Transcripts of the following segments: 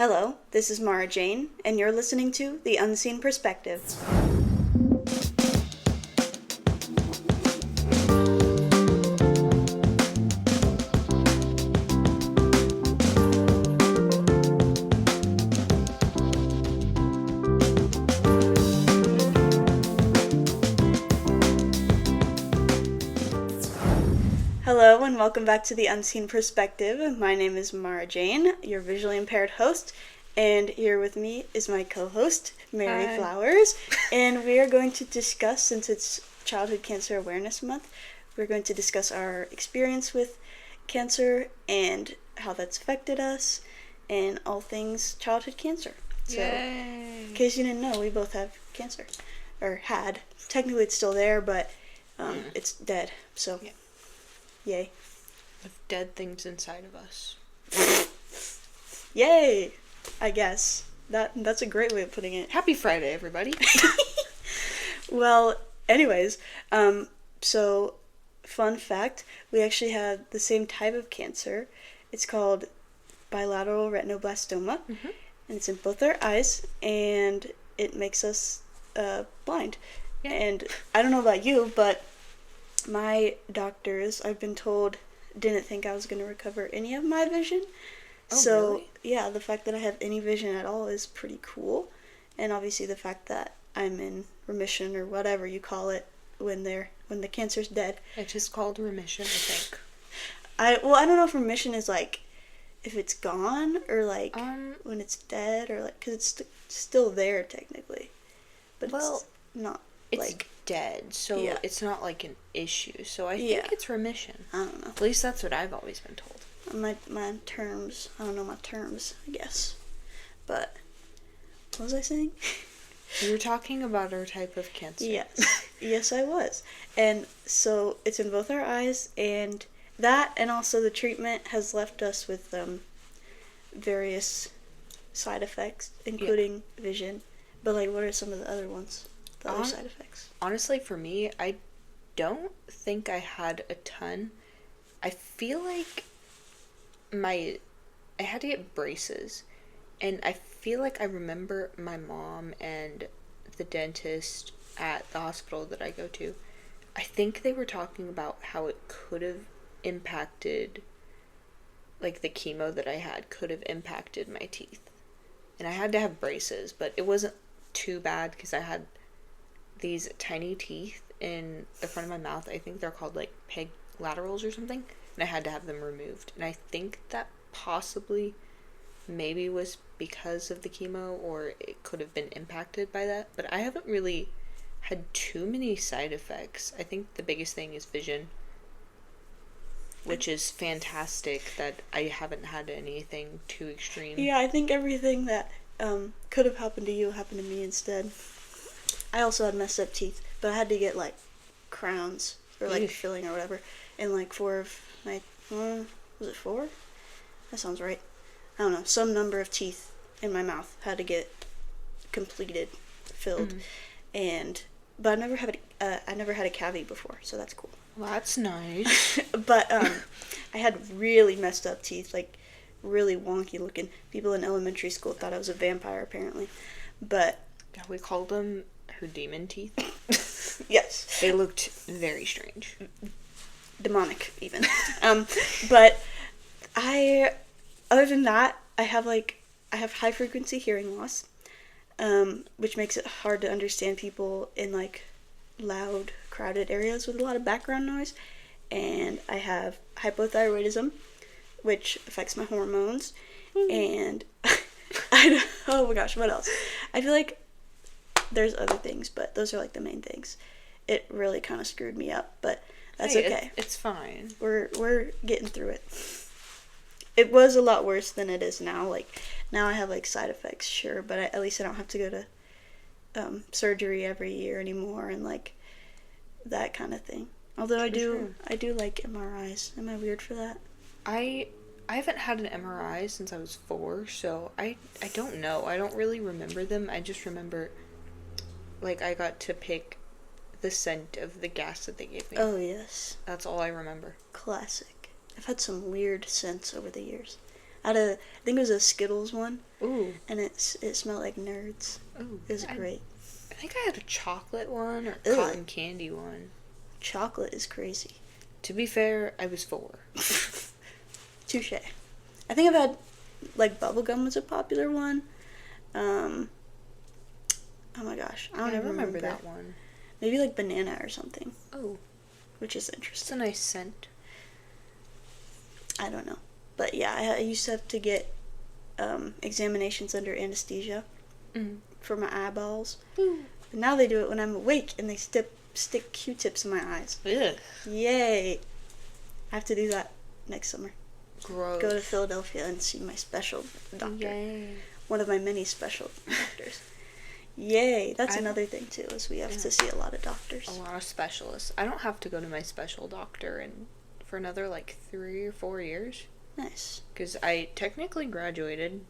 Hello, this is Mara Jane, and you're listening to The Unseen Perspective. Hello, and welcome back to The Unseen Perspective. My name is Mara Jane, your visually impaired host, and here with me is my co-host, Mary Hi. Flowers, and we are going to discuss, since it's Childhood Cancer Awareness Month, we're going to discuss our experience with cancer and how that's affected us, and all things childhood cancer. So, Yay! in case you didn't know, we both have cancer, or had. Technically it's still there, but it's dead, so... Yeah. Yay. With dead things inside of us. Yay! I guess. That's a great way of putting it. Happy Friday, everybody. Well, anyways, so, fun fact, we actually have the same type of cancer. It's called bilateral retinoblastoma, and it's in both our eyes, and it makes us blind. Yeah. And I don't know about you, but my doctors, I've been told, didn't think I was going to recover any of my vision. Oh, So, really? yeah, the fact that I have any vision at all is pretty cool. And obviously the fact that I'm in remission, or whatever you call it, when the cancer's dead. It's just called remission, I think. I don't know if remission is like if it's gone, or like when it's dead, or like, because it's still there technically. But Well, it's not It's like, dead, so Yeah. it's not like an issue. So I Yeah. think it's remission. I don't know. At least that's what I've always been told. My terms, I don't know my terms, I guess. But, what was I saying? You were talking about our type of cancer. Yes. Yes, I was. And so it's in both our eyes, and that, and also the treatment has left us with various side effects, including vision. But, like, what are some of the other ones? The other side effects? Honestly, for me, I don't think I had a ton. I feel like I had to get braces, and I feel like I remember my mom and the dentist at the hospital that I go to, I think they were talking about how it could have impacted, like the chemo that I had could have impacted my teeth. And I had to have braces, but it wasn't too bad because I had these tiny teeth in the front of my mouth. I think they're called like peg laterals or something, and I had to have them removed. And I think that possibly maybe was because of the chemo, or it could have been impacted by that, but I haven't really had too many side effects. I think the biggest thing is vision, which is fantastic that I haven't had anything too extreme. Yeah, I think everything that could have happened to you happened to me instead. I also had messed up teeth, but I had to get, like, crowns, or, like, Eesh. filling or whatever, and, like, 4 of my, was it 4? That sounds right. I don't know, some number of teeth in my mouth had to get completed, filled, but I never had a cavity before, so that's cool. Well, that's nice. But I had really messed up teeth, like really wonky looking. People in elementary school thought I was a vampire, apparently. But Yeah, we called them her demon teeth. yes, They looked very strange. demonic even. But other than that, I have high frequency hearing loss, which makes it hard to understand people in like loud, crowded areas with a lot of background noise. And I have hypothyroidism, which affects my hormones. And oh my gosh, what else? I feel like there's other things, but those are like the main things. It really kind of screwed me up, but that's Hey, okay. It's fine. We're getting through it. It was a lot worse than it is now. Like, now I have like side effects, sure, but at least I don't have to go to surgery every year anymore, and like that kind of thing. Although I do like MRIs. Am I weird for that? I haven't had an MRI since I was 4, so I don't know. I don't really remember them. I just remember, like, I got to pick the scent of the gas that they gave me. Oh, yes. That's all I remember. Classic. I've had some weird scents over the years. I think it was a Skittles one, Ooh. and it smelled like nerds. Ooh. It was great. I think I had a chocolate one or Ew. cotton candy one. Chocolate is crazy. To be fair, I was 4. Touche. I think I've had, like, bubblegum was a popular one. Oh my gosh, I don't even remember that one. Maybe like banana or something. Oh, which is it's interesting. a nice scent. I don't know, but yeah, I used to have to get examinations under anesthesia for my eyeballs. Ooh. But now they do it when I'm awake, and they stick Q-tips in my eyes. Ugh. Yay! I have to do that next summer. Gross. Go to Philadelphia and see my special doctor. Yay. One of my many special doctors. Yay! That's another thing too, is we have to see a lot of doctors. A lot of specialists. I don't have to go to my special doctor for another like 3 or 4 years. Nice. Because I technically graduated,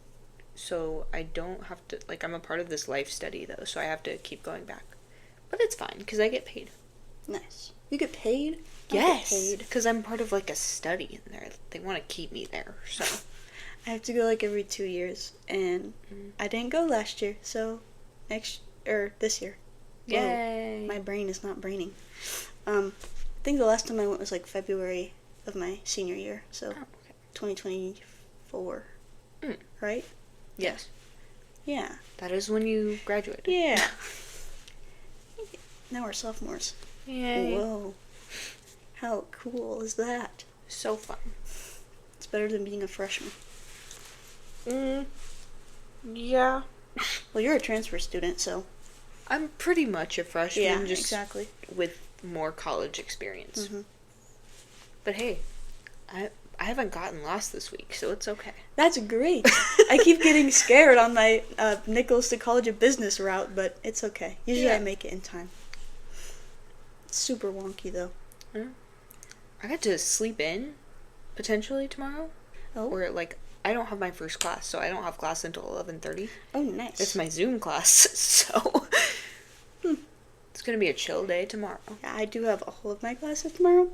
so I don't have to, like, I'm a part of this life study though, so I have to keep going back. But it's fine, because I get paid. Nice. You get paid? Yes. Because I'm part of like a study, and they want to keep me there, so. I have to go like every 2 years, and I didn't go last year, so this year. Yay. Whoa, my brain is not braining. I think the last time I went was like February of my senior year, so 2024. Right? Yes. Yeah. That is when you graduated. Yeah. Now we're sophomores. Yay. Whoa. How cool is that? So fun. It's better than being a freshman. Yeah. Well, you're a transfer student, so. I'm pretty much a freshman, Yeah, just exactly. with more college experience. Mm-hmm. But hey, I haven't gotten lost this week, so it's okay. That's great. I keep getting scared on my Nicholas to College of Business route, but it's okay. Usually I make it in time. It's super wonky, though. Yeah. I got to sleep in, potentially, tomorrow. Oh. Or, like, I don't have my first class, so I don't have class until 11:30. Oh, nice. It's my Zoom class, so it's going to be a chill day tomorrow. Yeah, I do have all of my classes tomorrow,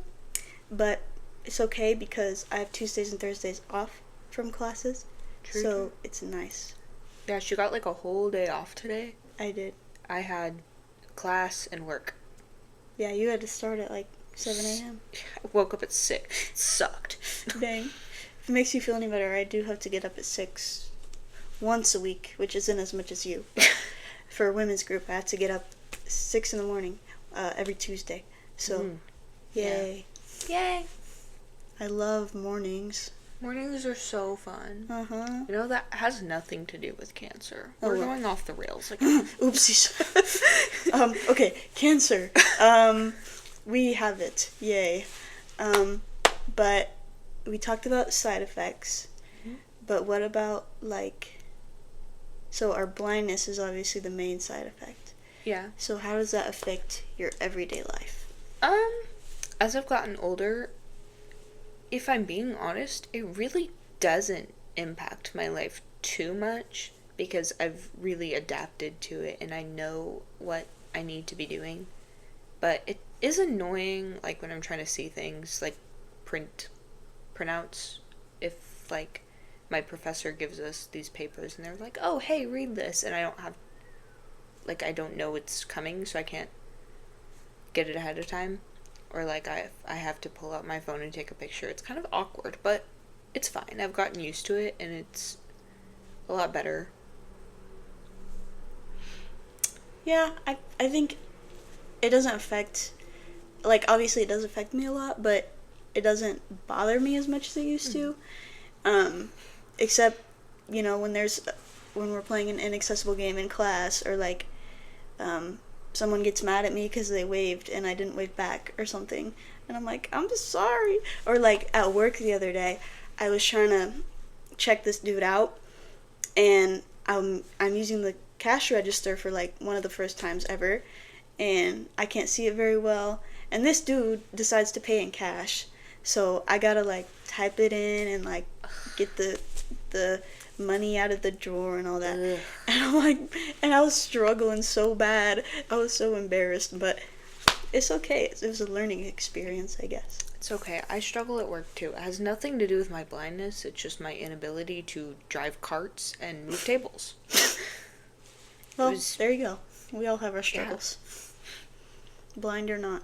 but it's okay because I have Tuesdays and Thursdays off from classes, so it's nice. Yeah, she got, like, a whole day off today. I did. I had class and work. Yeah, you had to start at, like, 7 a.m. I woke up at 6. It sucked. Dang. If it makes you feel any better, I do have to get up at 6 once a week, which isn't as much as you. But for a women's group, I have to get up 6 in the morning every Tuesday. So, yay. Yeah. Yay. I love mornings. Mornings are so fun. Uh-huh. You know, that has nothing to do with cancer. Oh, We're well. going off the rails again. Oopsies. Okay, cancer. We have it. Yay. But we talked about side effects. But what about, like, so our blindness is obviously the main side effect. Yeah. So how does that affect your everyday life? As I've gotten older, if I'm being honest, it really doesn't impact my life too much because I've really adapted to it and I know what I need to be doing. But it is annoying, like, when I'm trying to see things, like, printouts, if, like, my professor gives us these papers and they're like, oh, hey, read this, and I don't have, like, I don't know it's coming, so I can't get it ahead of time. Or, like, I have to pull out my phone and take a picture. It's kind of awkward, but it's fine. I've gotten used to it, and it's a lot better. Yeah, I think it doesn't affect, like, obviously it does affect me a lot, but it doesn't bother me as much as it used to. Except, you know, when we're playing an inaccessible game in class, or, like, someone gets mad at me because they waved and I didn't wave back or something, and I'm like, I'm just sorry. Or, like, at work the other day, I was trying to check this dude out, and I'm using the cash register for, like, one of the first times ever, and I can't see it very well, and this dude decides to pay in cash, so I gotta, like, type it in and, like, get the money out of the drawer and all that. Ugh. And I'm like, and I was struggling so bad. I was so embarrassed, but It's okay. It was a learning experience, I guess. It's okay. I struggle at work too. It has nothing to do with my blindness. It's just my inability to drive carts and move tables. Well, there you go. We all have our struggles. Yeah. Blind or not.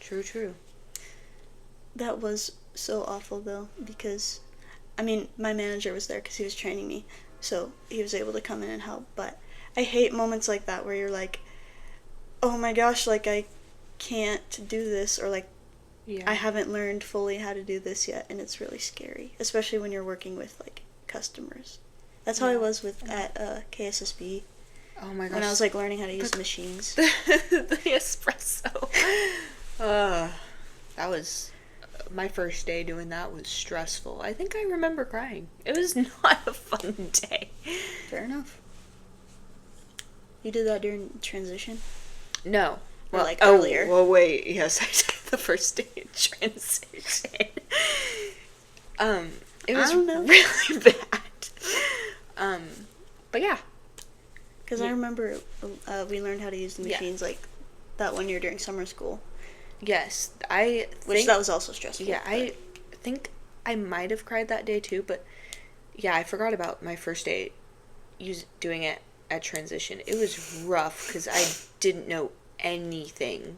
True. That was so awful, though, because, I mean, my manager was there because he was training me, so he was able to come in and help, but I hate moments like that where you're like, oh my gosh, like, I can't do this, or like, Yeah. I haven't learned fully how to do this yet, and it's really scary, especially when you're working with, like, customers. That's how I was at KSSB. Oh my gosh. When I was, like, learning how to use machines. The espresso. That was... My first day doing that was stressful. I think I remember crying. It was not a fun day. Fair enough. You did that during transition? No. Or, like, earlier? Well, wait. Yes, I did the first day in transition. It was really bad. But yeah. Because I remember we learned how to use the machines, like, that 1 year during summer school. Yes, Which that was also stressful. Yeah, I think I might have cried that day too, but yeah, I forgot about my first day doing it at transition. It was rough because I didn't know anything,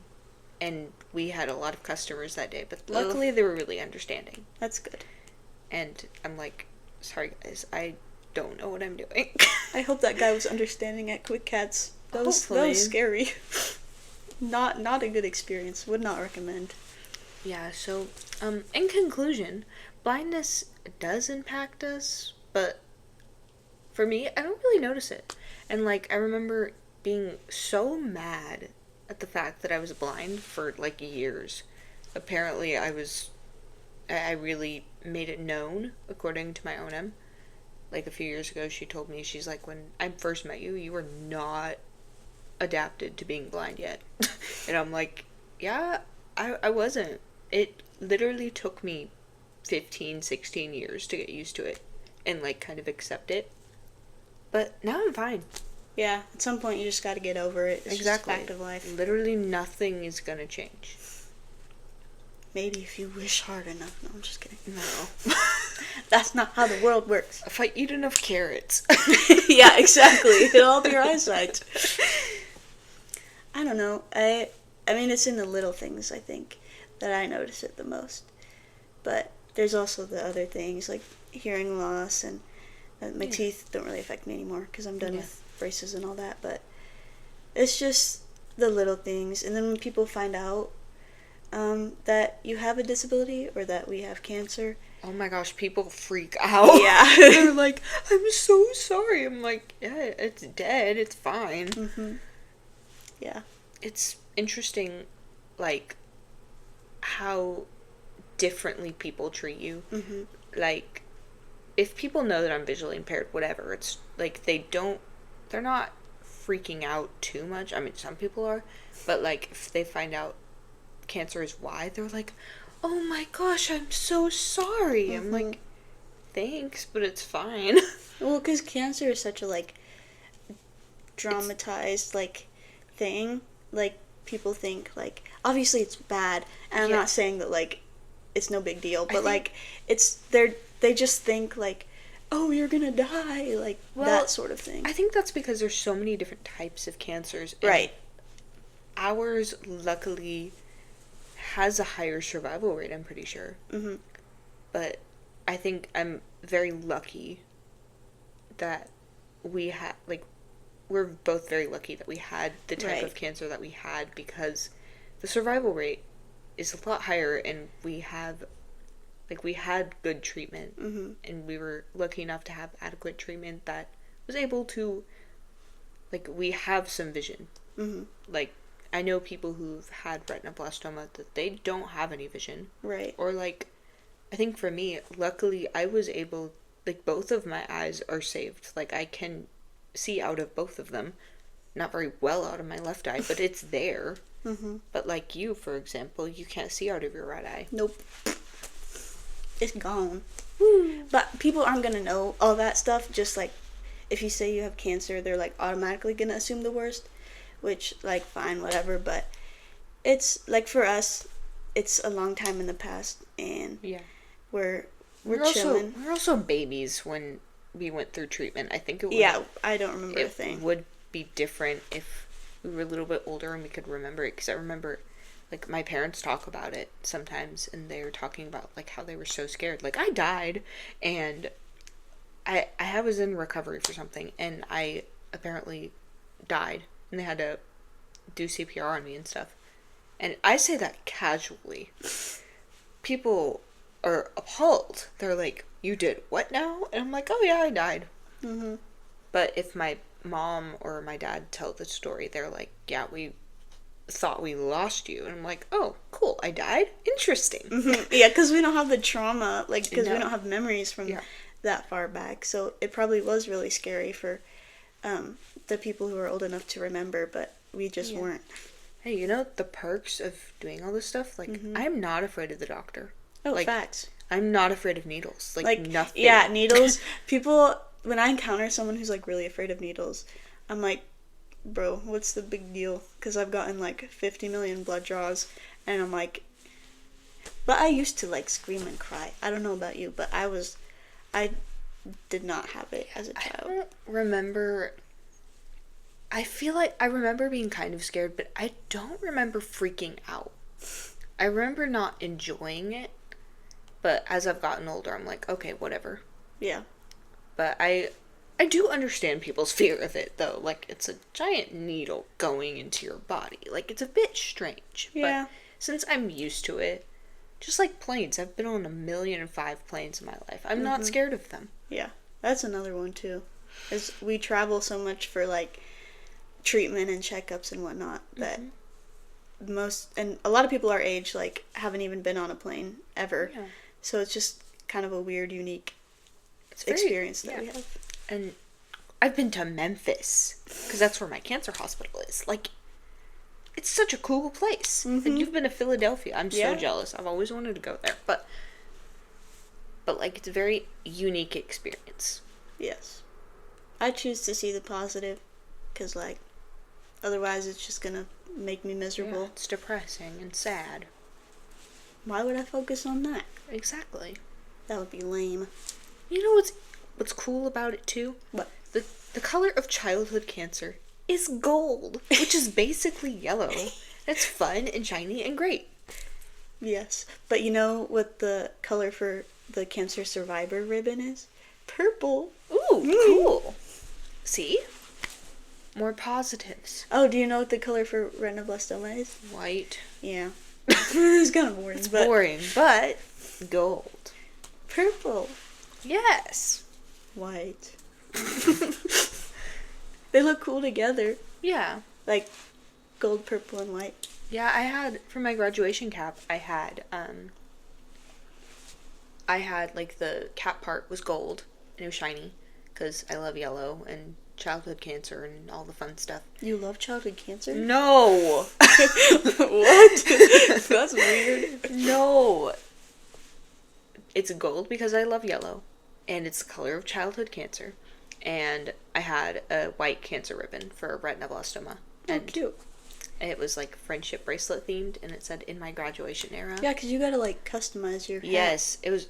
and we had a lot of customers that day, but luckily they were really understanding. That's good. And I'm like, sorry guys, I don't know what I'm doing. I hope that guy was understanding at Quick Cats. That was scary. Not a good experience. Would not recommend. Yeah, so, in conclusion, blindness does impact us, but for me, I don't really notice it. And, like, I remember being so mad at the fact that I was blind for, like, years. Apparently, I really made it known, according to my O&M. Like, a few years ago, she told me, she's like, when I first met you, you were not adapted to being blind yet. And I'm like, yeah, I wasn't. It literally took me 15, 16 years to get used to it and, like, kind of accept it. But now I'm fine. Yeah, at some point you just gotta get over it. It's just a fact of life. Literally nothing is gonna change. Maybe if you wish hard enough. No, I'm just kidding. No. That's not how the world works. If I eat enough carrots. Yeah, exactly. It'll help your eyesight. I don't know. I mean, it's in the little things, I think, that I notice it the most. But there's also the other things, like hearing loss, and my teeth don't really affect me anymore because I'm done with braces and all that. But it's just the little things. And then when people find out that you have a disability or that we have cancer... Oh my gosh, people freak out. Yeah. They're like, I'm so sorry. I'm like, yeah, it's dead. It's fine. Mm-hmm. Yeah. It's interesting, like, how differently people treat you. Mm-hmm. Like, if people know that I'm visually impaired, whatever, it's like they're not freaking out too much. I mean, some people are, but, like, if they find out cancer is why, they're like, oh my gosh, I'm so sorry. Mm-hmm. I'm like, thanks, but it's fine. Well, because cancer is such a, like, dramatized, like, thing. Like, people think, like, obviously it's bad, and I'm not saying that, like, it's no big deal, but, like, they just think, like, oh, you're gonna die, like, that sort of thing. I think that's because there's so many different types of cancers. Right. Ours, luckily, has a higher survival rate, I'm pretty sure. Mm-hmm. But I think I'm very lucky that we had, like, we're both very lucky that we had the type of cancer that we had, because the survival rate is a lot higher, and we had good treatment, mm-hmm. and we were lucky enough to have adequate treatment that was able to, like, we have some vision. Mm-hmm. Like, I know people who've had retinoblastoma that they don't have any vision. Right. Or, like, I think for me, luckily, I was able, like, both of my eyes are saved. Like, I can see out of both of them. Not very well out of my left eye, but it's there. Mm-hmm. But, like, you, for example, you can't see out of your right eye. Nope. It's gone. Woo. But people aren't gonna know all that stuff. Just, like, if you say you have cancer, they're, like, automatically gonna assume the worst. Which, like, fine, whatever. But it's like for us, it's a long time in the past, and Yeah. we're We we're were also chilling. we were also babies when we went through treatment. I think Yeah, I don't remember a it thing. would be different if we were a little bit older and we could remember it, because I remember like my parents talk about it sometimes, and they were talking about like how they were so scared. Like I died, and I was in recovery for something, and I apparently died, and they had to do CPR on me and stuff. And I say that casually. People are appalled. They're like, "You did what now?" And I'm like, "Oh yeah, I died." Mhm. But if my mom or my dad tell the story, they're like, "Yeah, we thought we lost you." And I'm like, "Oh, cool, I died? Interesting." Mhm. Yeah, because we don't have the trauma, like, because we No. don't have memories from Yeah. that far back. So it probably was really scary for the people who are old enough to remember, but we just Yeah. weren't. Hey, you know the perks of doing all this stuff? Like, Mhm. I'm not afraid of the doctor. Oh, Like, facts. I'm not afraid of needles. Like nothing. Yeah, needles. People, when I encounter someone who's like really afraid of needles, I'm like, bro, what's the big deal? Because I've gotten like 50 million blood draws, and I'm like, but I used to like scream and cry. I don't know about you, but I did not have it as a I child. don't remember. I feel like I remember being kind of scared, but I don't remember freaking out. I remember not enjoying it, but as I've gotten older, I'm like, okay, whatever. Yeah. But I do understand people's fear of it, though. Like, it's a giant needle going into your body. Like, it's a bit strange. Yeah. But since I'm used to it, just like planes, I've been on 1,000,005 planes in my life. I'm not scared of them. Yeah. That's another one too. Is we travel so much for like treatment and checkups and whatnot that most and a lot of people our age like haven't even been on a plane ever. Yeah. So it's just kind of a weird, unique It's very, experience that yeah. we have. And I've been to Memphis, because that's where my cancer hospital is. Like, it's such a cool place. And you've been to Philadelphia. I'm Yeah. so jealous. I've always wanted to go there. But like, it's a very unique experience. Yes. I choose to see the positive because, like, otherwise it's just gonna make me miserable. Yeah, it's depressing and sad. Why would I focus on that? Exactly. That would be lame. You know what's cool about it too? What? The color of childhood cancer is gold, which is basically yellow. It's fun and shiny and great. Yes. But you know what the color for the cancer survivor ribbon is? Purple. Ooh, cool. See? More positives. Oh, do you know what the color for retinoblastoma is? White. Yeah. It's kind of boring, It's but boring, but gold. purple. Yes. White. They look cool together. Yeah. Like gold, purple, and white. Yeah, I had, for my graduation cap, I had like the cap part was gold and it was shiny because I love yellow and childhood cancer and all the fun stuff. You love childhood cancer? No. What? That's weird. No. It's gold because I love yellow and it's the color of childhood cancer. And I had a white cancer ribbon for retinoblastoma. Oh, And cute. it was like friendship bracelet themed, and it said in my graduation era. Yeah, because you gotta like customize your hat. Yes, it was.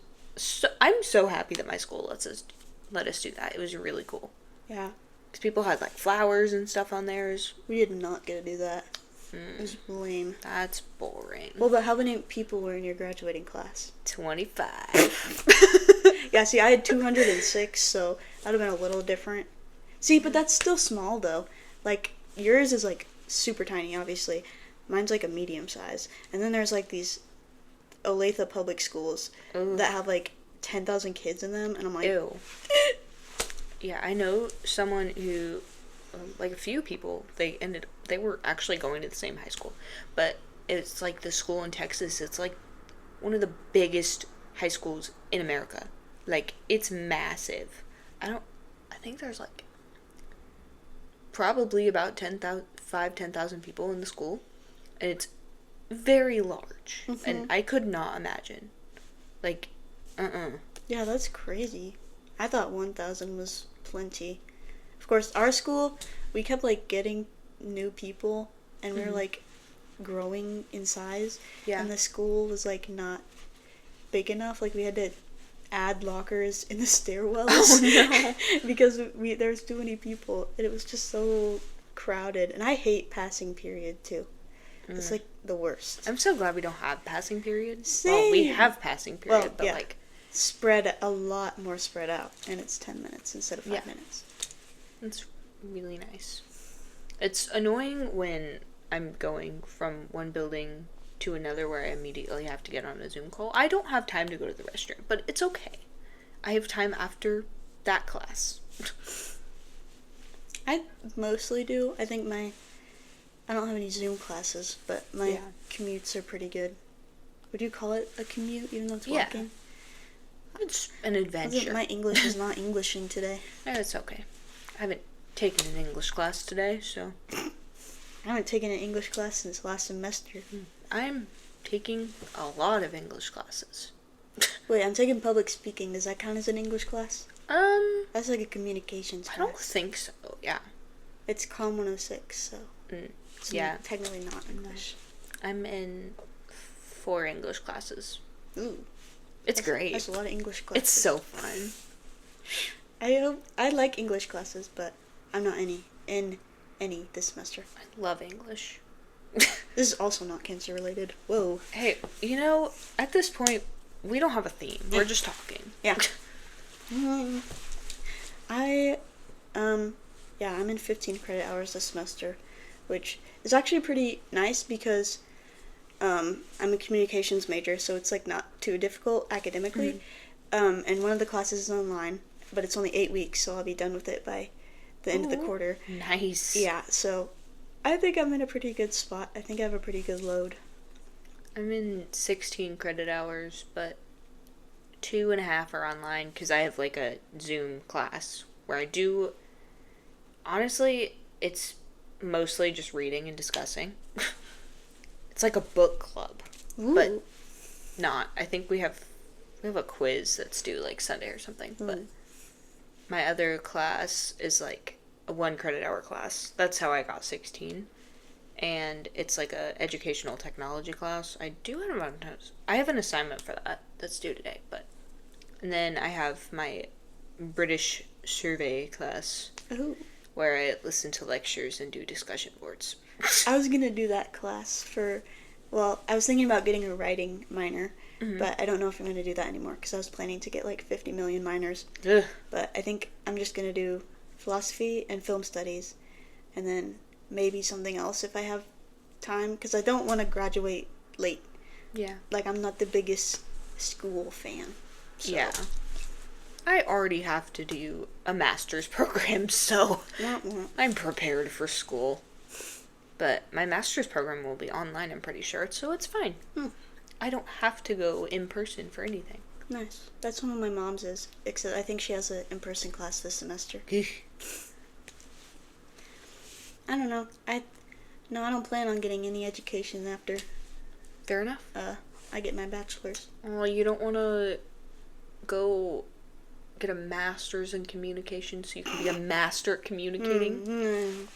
I'm so happy that my school let us do that. It was really cool. Yeah. Because people had like flowers and stuff on theirs. We did not get to do that. It was lame. That's boring. Well, but how many people were in your graduating class? 25. Yeah, see, I had 206, so that would have been a little different. See, but that's still small, though. Like, yours is, like, super tiny, obviously. Mine's, like, a medium size. And then there's, like, these Olathe public schools that have, like, 10,000 kids in them, and I'm like... Ew. Yeah, I know someone who, like a few people, they were actually going to the same high school. But it's, like, the school in Texas, it's, like, one of the biggest high schools in America. Like, it's massive. I think there's, like, probably about 10,000 people in the school. And it's very large. And I could not imagine. Like, Yeah, that's crazy. I thought 1,000 was plenty. Of course, our school, we kept, like, getting new people, and we were, like, growing in size. Yeah. And the school was like not big enough. Like we had to add lockers in the stairwells. Oh, no. Because there's too many people, and it was just so crowded. And I hate passing period too. It's like the worst. I'm so glad we don't have passing periods. Same. Well, we have passing period, Well, but yeah. like Spread a lot more spread out, and it's 10 minutes instead of 5 Yeah. minutes. it's really nice. It's annoying when I'm going from one building to another where I immediately have to get on a Zoom call. I don't have time to go to the restroom, but it's okay. I have time after that class. I mostly do. I think I don't have any Zoom classes, but my Yeah. commutes are pretty good. Would you call it a commute, even though it's Yeah. walking? It's an adventure. My English is not Englishing today. No, it's okay. I haven't taken an English class today, so I haven't taken an English class since last semester. I'm taking a lot of English classes. Wait, I'm taking public speaking. Does that count as an English class? That's like a communications class. I don't think so. Yeah. It's COM 106, so it's Yeah. technically not English. I'm in 4 English classes. Ooh, It's great. That's a lot of English classes. It's so fun. I like English classes, but I'm not in any this semester. I love English. This is also not cancer related. Whoa. Hey, at this point, we don't have a theme. We're just talking. Yeah. I'm in 15 credit hours this semester, which is actually pretty nice because I'm a communications major, so it's like not too difficult academically. And one of the classes is online, but it's only 8 weeks, so I'll be done with it by the end of the quarter. Nice. Yeah, so I think I'm in a pretty good spot. I think I have a pretty good load. I'm in 16 credit hours, but 2.5 are online because I have like a Zoom class where I do. Honestly, it's mostly just reading and discussing. It's like a book club, Ooh. but not. I think we have a quiz that's due like Sunday or something. But my other class is like a 1 credit hour class. That's how I got 16. And it's like a educational technology class. I have an assignment for that's due today, and then I have my British survey class Ooh. where I listen to lectures and do discussion boards. I was gonna do that class I was thinking about getting a writing minor, but I don't know if I'm gonna do that anymore because I was planning to get like 50 million minors. Ugh. But I think I'm just gonna do philosophy and film studies, and then maybe something else if I have time, because I don't want to graduate late. Yeah. Like, I'm not the biggest school fan. So. Yeah. I already have to do a master's program, so I'm prepared for school. But my master's program will be online, I'm pretty sure, so it's fine. I don't have to go in person for anything. Nice. That's one of my mom's is, except I think she has an in-person class this semester. I don't know. I don't plan on getting any education after Fair enough. I get my bachelor's. Well, you don't want to go get a master's in communication so you can be a master at communicating?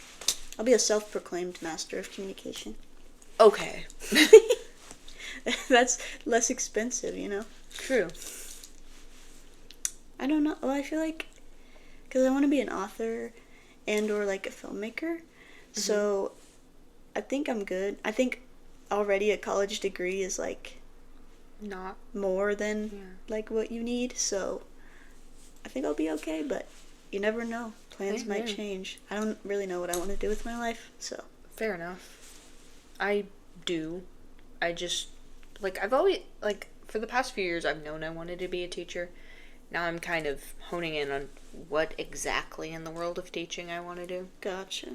I'll be a self-proclaimed master of communication. Okay. That's less expensive, you know? True. I don't know. Well, I feel like, because I want to be an author and or like a filmmaker, so I think I'm good. I think already a college degree is like Not more than like what you need, so I think I'll be okay, but you never know. Plans might change. I don't really know what I want to do with my life, so. fair enough. I do. I just I've always for the past few years I've known I wanted to be a teacher. Now I'm kind of honing in on what exactly in the world of teaching I want to do. Gotcha.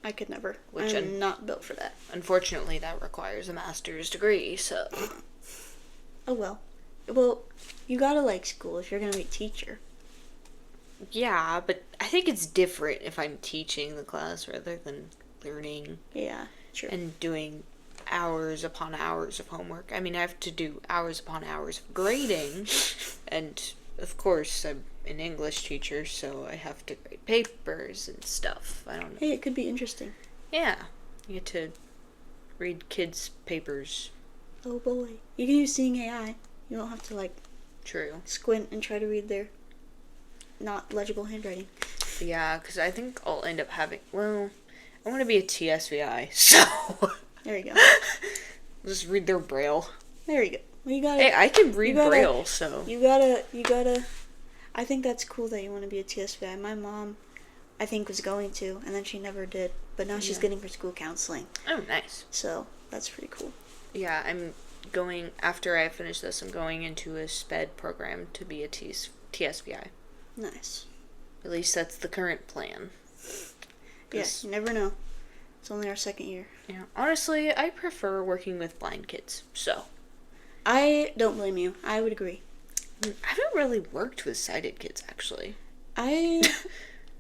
I could never. Which I'm not built for that. Unfortunately, that requires a master's degree, so. Oh well. Well, you gotta like school if you're gonna be a teacher. Yeah, but I think it's different if I'm teaching the class rather than learning. Yeah, true. And doing hours upon hours of homework. I mean, I have to do hours upon hours of grading, and of course, I'm an English teacher, so I have to grade papers and stuff. I don't know. Hey, it could be interesting. Yeah, you get to read kids' papers. Oh boy. You can use Seeing AI. You don't have to, like, True. squint and try to read their not legible handwriting. Yeah, because I think I'll end up having, well, I want to be a TSVI, so. There you go. Just read their braille. There you go. Well, you gotta. Hey, I can read braille, so. You gotta. I think that's cool that you want to be a TSVI. My mom, I think, was going to, and then she never did. But now she's getting her school counseling. Oh, nice. So that's pretty cool. Yeah, I'm going, after I finish this, I'm going into a SPED program to be a TSVI. Nice. At least that's the current plan. Yeah, you never know. It's only our second year. Yeah, honestly, I prefer working with blind kids, so. I don't blame you. I would agree. I haven't really worked with sighted kids, actually. I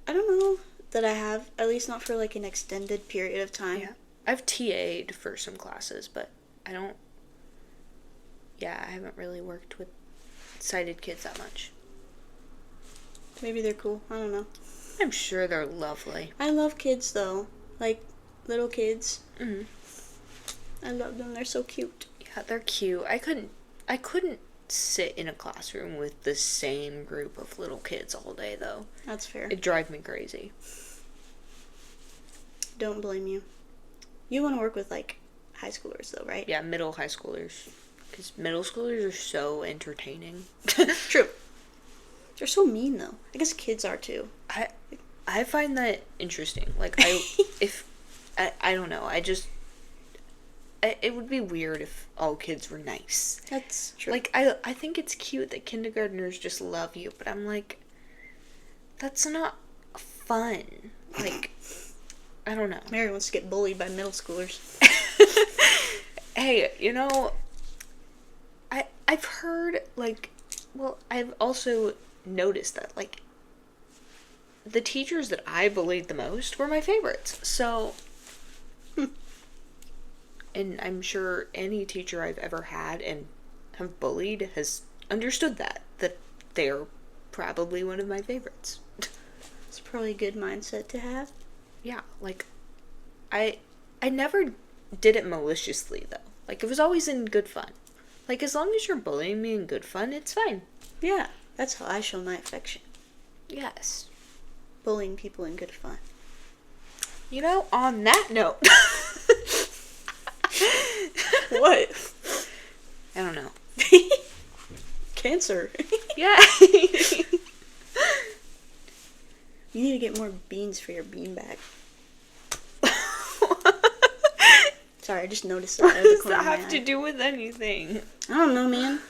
don't know that I have, at least not for like an extended period of time. Yeah. I've TA'd for some classes, but I haven't really worked with sighted kids that much. Maybe they're cool. I don't know. I'm sure they're lovely. I love kids though. Like little kids. Mm-hmm. I love them. They're so cute. Yeah, they're cute. I couldn't sit in a classroom with the same group of little kids all day though. That's fair. It'd drive me crazy. Don't blame you. You want to work with like high schoolers though, right? Yeah, high schoolers. Because middle schoolers are so entertaining. True. They're so mean though. I guess kids are too. I find that interesting. Like I don't know. It would be weird if all kids were nice. That's true. Like I think it's cute that kindergartners just love you, but I'm like, that's not fun. Like, I don't know. Mary wants to get bullied by middle schoolers. Hey, I've heard, like, well, I've also noticed that, like, the teachers that I bullied the most were my favorites. So, and I'm sure any teacher I've ever had and have bullied has understood that they're probably one of my favorites. It's probably a good mindset to have. Yeah, like, I never did it maliciously, though. Like, it was always in good fun. Like, as long as you're bullying me in good fun, it's fine. Yeah, that's how I show my affection. Yes. Bullying people in good fun. On that note. What? I don't know. Cancer. Yeah. You need to get more beans for your beanbag. Sorry, I just noticed that. What does that have to do with anything? I don't know, man.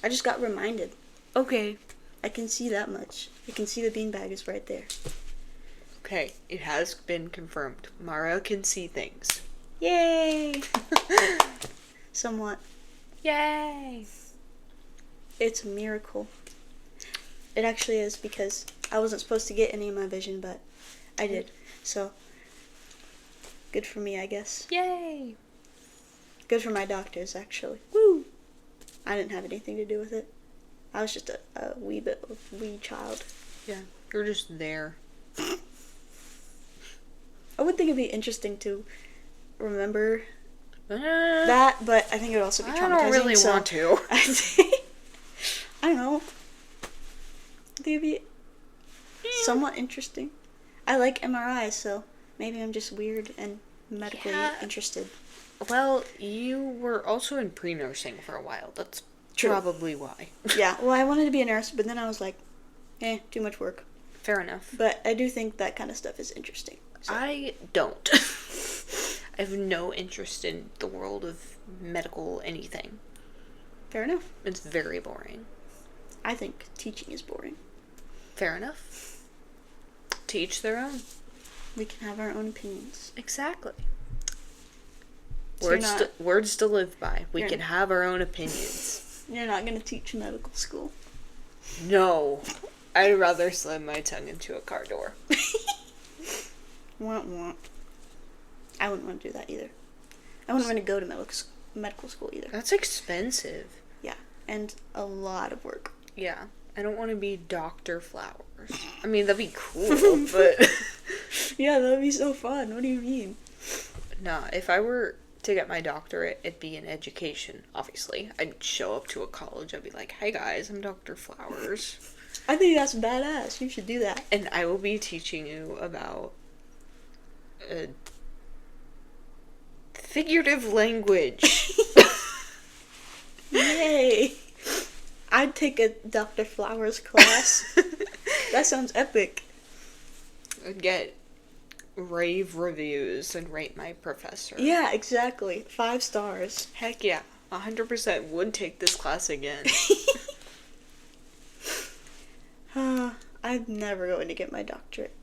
I just got reminded. Okay. I can see that much. I can see the beanbag is right there. Okay, it has been confirmed. Mara can see things. Yay! Somewhat. Yay! It's a miracle. It actually is, because I wasn't supposed to get any of my vision, but I did. So, good for me, I guess. Yay! Good for my doctors, actually. Woo! I didn't have anything to do with it. I was just a wee child. Yeah, you're just there. I would think it'd be interesting to remember that, but I think it would also be traumatizing. I don't really want to. I don't know. I think it'd be somewhat interesting. I like MRIs, so maybe I'm just weird and medically interested. Well, you were also in pre-nursing for a while. That's True. Probably why. Yeah, well, I wanted to be a nurse, but then I was like, too much work. Fair enough. But I do think that kind of stuff is interesting. So. I don't. I have no interest in the world of medical anything. Fair enough. It's very boring. I think teaching is boring. Fair enough. To each their own. We can have our own opinions. Exactly. So words to live by. We can have our own opinions. You're not going to teach medical school. No. I'd rather slam my tongue into a car door. Womp. I wouldn't want to do that either. I wouldn't want to go to medical school either. That's expensive. Yeah, and a lot of work. Yeah. I don't want to be Dr. Flowers. I mean, that'd be cool, but... Yeah, that'd be so fun. What do you mean? Nah, if I were to get my doctorate, it'd be in education, obviously. I'd show up to a college, I'd be like, "Hey guys, I'm Dr. Flowers." I think that's badass. You should do that. And I will be teaching you about figurative language. Yay! I'd take a Dr. Flowers class. That sounds epic. I'd get rave reviews and rate my professor. Yeah, exactly. 5 stars. Heck yeah. 100% would take this class again. I'm never going to get my doctorate.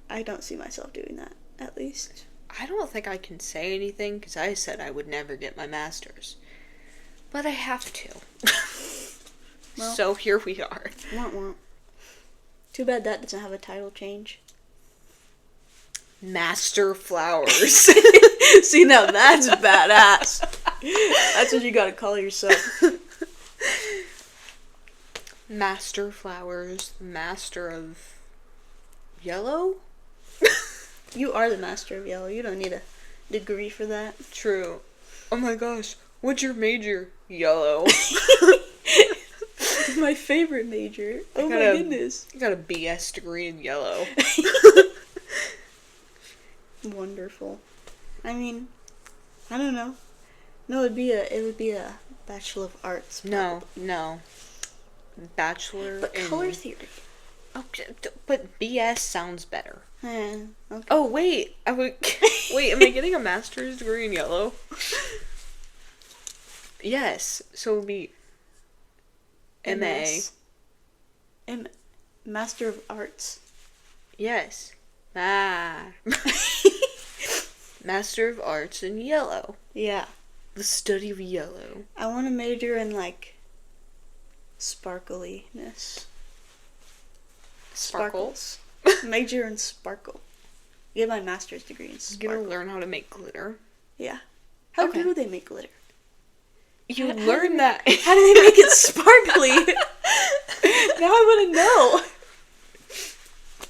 I don't see myself doing that, at least. I don't think I can say anything because I said I would never get my master's. But I have to. Well, so here we are. Won't. Too bad that doesn't have a title change. Master Flowers. See, now that's badass. That's what you gotta call yourself. Master Flowers, Master of Yellow? You are the master of yellow. You don't need a degree for that. True. Oh my gosh. What's your major? Yellow. My favorite major. Oh my goodness. I got a BS degree in yellow. Wonderful. I mean, I don't know. No, it would be a Bachelor of Arts. No. Bachelor But in color theory. Oh, but BS sounds better. Okay. Oh wait, wait. Am I getting a master's degree in yellow? Yes. So it'll be MA. Master of Arts. Yes. Master of Arts in yellow. Yeah. The study of yellow. I want to major in sparkliness. Sparkle? Sparkles. Major in sparkle. Get my master's degree in You're sparkle. gonna learn how to make glitter. Yeah. How Okay. do they make glitter? You learn that. How do they make it sparkly? Now I want to know.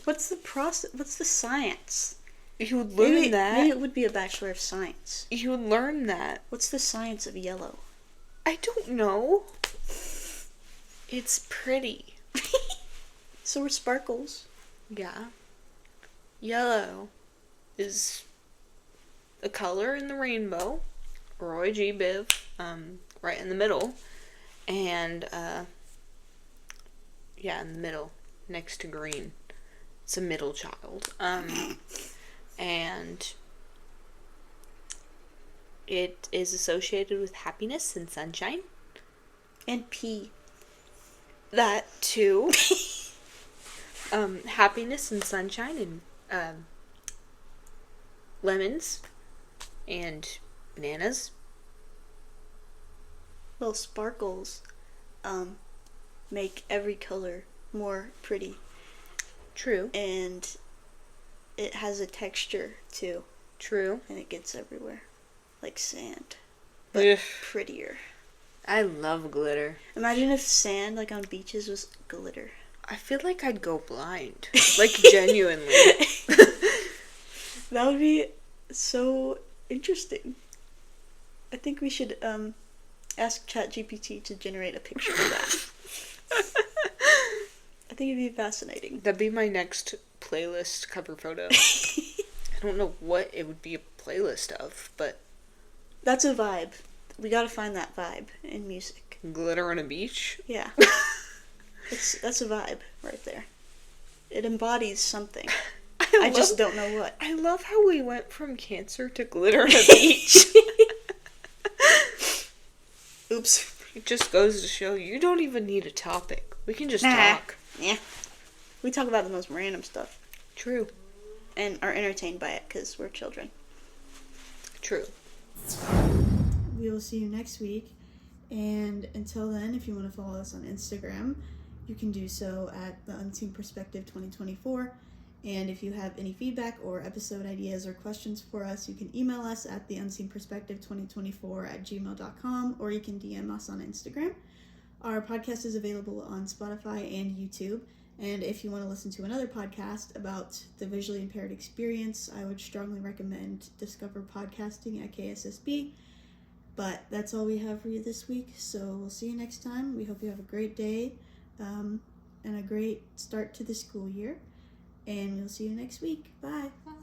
What's the process? What's the science? You would learn that. Maybe it would be a Bachelor of Science. You would learn that. What's the science of yellow? I don't know. It's pretty. So are sparkles. Yeah. Yellow is a color in the rainbow. Roy G. Biv, right in the middle. And, yeah, in the middle, next to green. It's a middle child. And it is associated with happiness and sunshine. And pea. That too. Happiness and sunshine and lemons and bananas. Well, sparkles make every color more pretty. True. And it has a texture too. True. And it gets everywhere. Like sand. But Ugh. prettier. I love glitter. Imagine if sand on beaches was glitter. I feel like I'd go blind. Like, genuinely. That would be so interesting. I think we should ask ChatGPT to generate a picture of that. I think it'd be fascinating. That'd be my next playlist cover photo. I don't know what it would be a playlist of, but... That's a vibe. We gotta find that vibe in music. Glitter on a beach? Yeah. That's a vibe right there. It embodies something. I just don't know what. I love how we went from cancer to glitter on a beach. Oops. It just goes to show you don't even need a topic. We can just talk. Yeah. We talk about the most random stuff. True. And are entertained by it because we're children. True. We will see you next week. And until then, if you want to follow us on Instagram, you can do so at the Unseen Perspective 2024. And if you have any feedback or episode ideas or questions for us, you can email us at the unseenperspective2024@gmail.com, or you can DM us on Instagram. Our podcast is available on Spotify and YouTube, And if you want to listen to another podcast about the visually impaired experience, I would strongly recommend Discover Podcasting at KSSB. But that's all we have for you this week, so we'll see you next time. We hope you have a great day and a great start to the school year. And we'll see you next week. Bye. Bye.